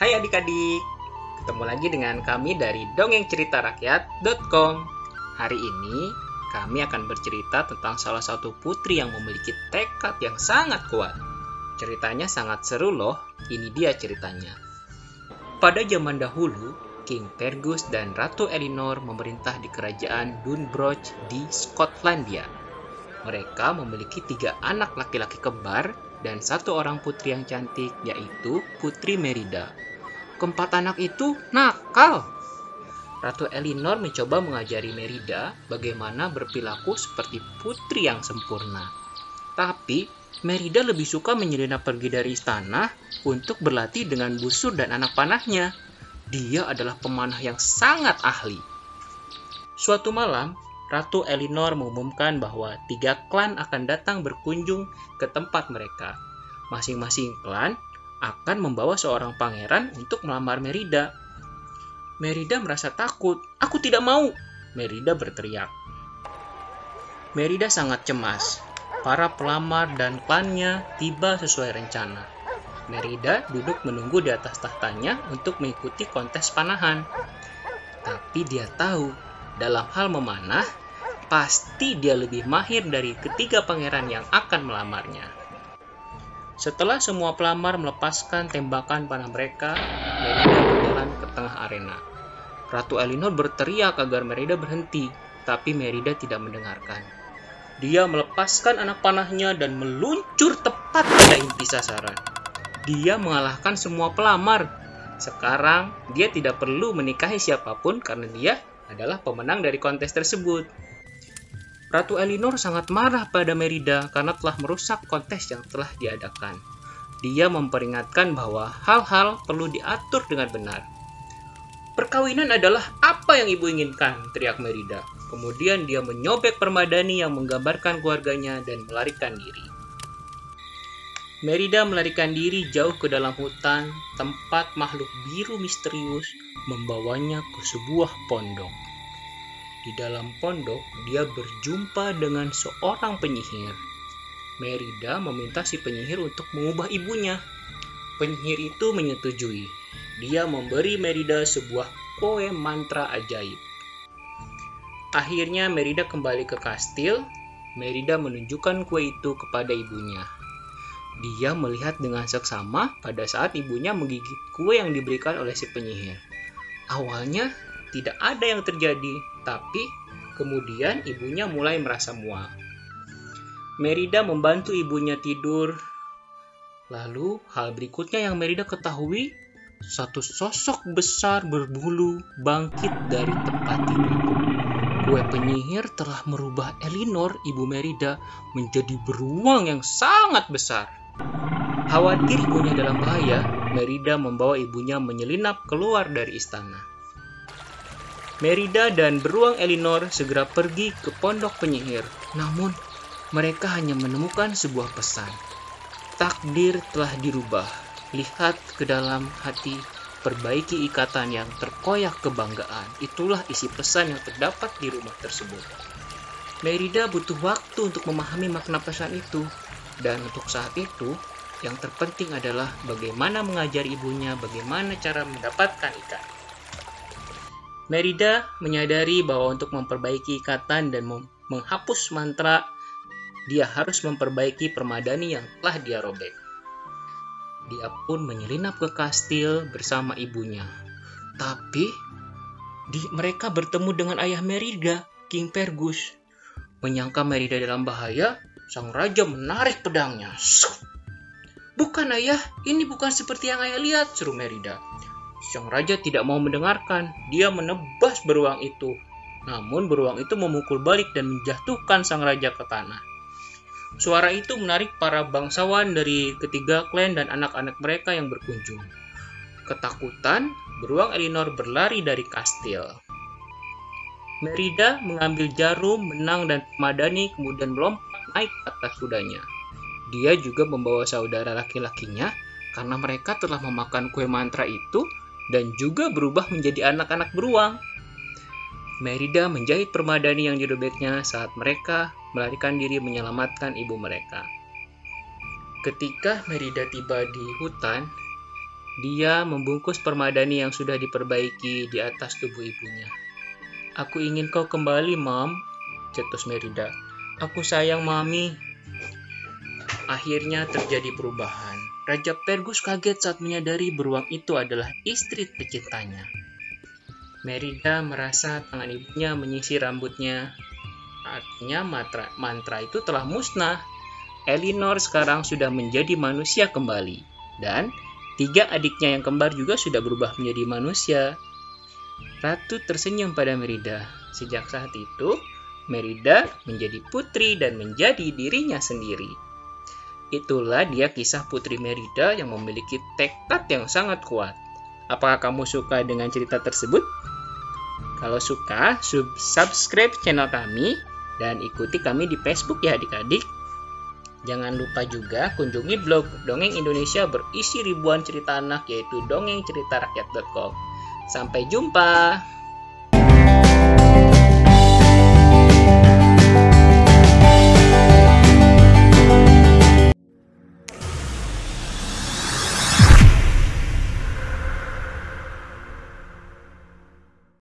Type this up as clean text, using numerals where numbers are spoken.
Hai adik-adik, ketemu lagi dengan kami dari dongengceritarakyat.com. Hari ini kami akan bercerita tentang salah satu putri yang memiliki tekad yang sangat kuat. Ceritanya sangat seru loh, ini dia ceritanya. Pada zaman dahulu, King Fergus dan Ratu Elinor memerintah di kerajaan Dunbroch di Skotlandia. Mereka memiliki 3 anak laki-laki kembar dan 1 orang putri yang cantik, yaitu Putri Merida. Keempat anak itu nakal. Ratu Elinor mencoba mengajari Merida bagaimana berperilaku seperti putri yang sempurna. Tapi Merida lebih suka menyelinap pergi dari istana untuk berlatih dengan busur dan anak panahnya. Dia adalah pemanah yang sangat ahli. Suatu malam, Ratu Elinor mengumumkan bahwa 3 klan akan datang berkunjung ke tempat mereka. Masing-masing klan akan membawa seorang pangeran untuk melamar Merida. Merida merasa takut. "Aku tidak mau!" Merida berteriak. Merida sangat cemas. Para pelamar dan klannya tiba sesuai rencana. Merida duduk menunggu di atas tahtanya untuk mengikuti kontes panahan. Tapi dia tahu, dalam hal memanah, pasti dia lebih mahir dari ketiga pangeran yang akan melamarnya. Setelah semua pelamar melepaskan tembakan panah mereka, Merida berjalan ke tengah arena. Ratu Elinor berteriak agar Merida berhenti, tapi Merida tidak mendengarkan. Dia melepaskan anak panahnya dan meluncur tepat pada inti sasaran. Dia mengalahkan semua pelamar. Sekarang, dia tidak perlu menikahi siapapun karena dia adalah pemenang dari kontes tersebut. Ratu Elinor sangat marah pada Merida karena telah merusak kontes yang telah diadakan. Dia memperingatkan bahwa hal-hal perlu diatur dengan benar. "Perkawinan adalah apa yang ibu inginkan," teriak Merida. Kemudian dia menyobek permadani yang menggambarkan keluarganya dan melarikan diri. Merida melarikan diri jauh ke dalam hutan, tempat makhluk biru misterius membawanya ke sebuah pondok. Di dalam pondok, dia berjumpa dengan seorang penyihir. Merida meminta si penyihir untuk mengubah ibunya. Penyihir itu menyetujui. Dia memberi Merida sebuah kue mantra ajaib. Akhirnya Merida kembali ke kastil. Merida menunjukkan kue itu kepada ibunya. Dia melihat dengan seksama pada saat ibunya menggigit kue yang diberikan oleh si penyihir. Awalnya tidak ada yang terjadi, tapi kemudian ibunya mulai merasa mual. Merida membantu ibunya tidur. Lalu hal berikutnya yang Merida ketahui, satu sosok besar berbulu bangkit dari tempat tidur. Kue penyihir telah merubah Elinor, ibu Merida, menjadi beruang yang sangat besar. Khawatir ibunya dalam bahaya, Merida membawa ibunya menyelinap keluar dari istana. Merida dan beruang Elinor segera pergi ke pondok penyihir. Namun, mereka hanya menemukan sebuah pesan. Takdir telah dirubah. Lihat ke dalam hati, perbaiki ikatan yang terkoyak kebanggaan. Itulah isi pesan yang terdapat di rumah tersebut. Merida butuh waktu untuk memahami makna pesan itu. Dan untuk saat itu, yang terpenting adalah bagaimana mengajari ibunya bagaimana cara mendapatkan ikan. Merida menyadari bahwa untuk memperbaiki ikatan dan menghapus mantra, dia harus memperbaiki permadani yang telah dia robek. Dia pun menyelinap ke kastil bersama ibunya. Tapi, mereka bertemu dengan ayah Merida, King Fergus. Menyangka Merida dalam bahaya, sang raja menarik pedangnya. "Bukan ayah, ini bukan seperti yang ayah lihat," seru Merida. Sang raja tidak mau mendengarkan. Dia menebas beruang itu. Namun beruang itu memukul balik dan menjatuhkan sang raja ke tanah. Suara itu menarik para bangsawan dari ketiga klan dan anak-anak mereka yang berkunjung. Ketakutan, beruang Elinor berlari dari kastil. Merida mengambil jarum, benang, dan permadani kemudian melompat naik ke atas kudanya. Dia juga membawa saudara laki-lakinya karena mereka telah memakan kue mantra itu dan juga berubah menjadi anak-anak beruang. Merida menjahit permadani yang dirobeknya saat mereka melarikan diri menyelamatkan ibu mereka. Ketika Merida tiba di hutan, Dia membungkus permadani yang sudah diperbaiki di atas tubuh ibunya. "Aku ingin kau kembali, Mam," cetus Merida. "Aku sayang Mami." Akhirnya terjadi perubahan. Raja Fergus kaget saat menyadari beruang itu adalah istri tercintanya. Merida merasa tangan ibunya menyisir rambutnya. Artinya mantra itu telah musnah. Elinor sekarang sudah menjadi manusia kembali. Dan 3 adiknya yang kembar juga sudah berubah menjadi manusia. Ratu tersenyum pada Merida. Sejak saat itu, Merida menjadi putri dan menjadi dirinya sendiri. Itulah dia kisah Putri Merida yang memiliki tekad yang sangat kuat. Apakah kamu suka dengan cerita tersebut? Kalau suka, subscribe channel kami dan ikuti kami di Facebook ya adik-adik. Jangan lupa juga kunjungi blog Dongeng Indonesia berisi ribuan cerita anak yaitu dongengceritarakyat.com. Sampai jumpa!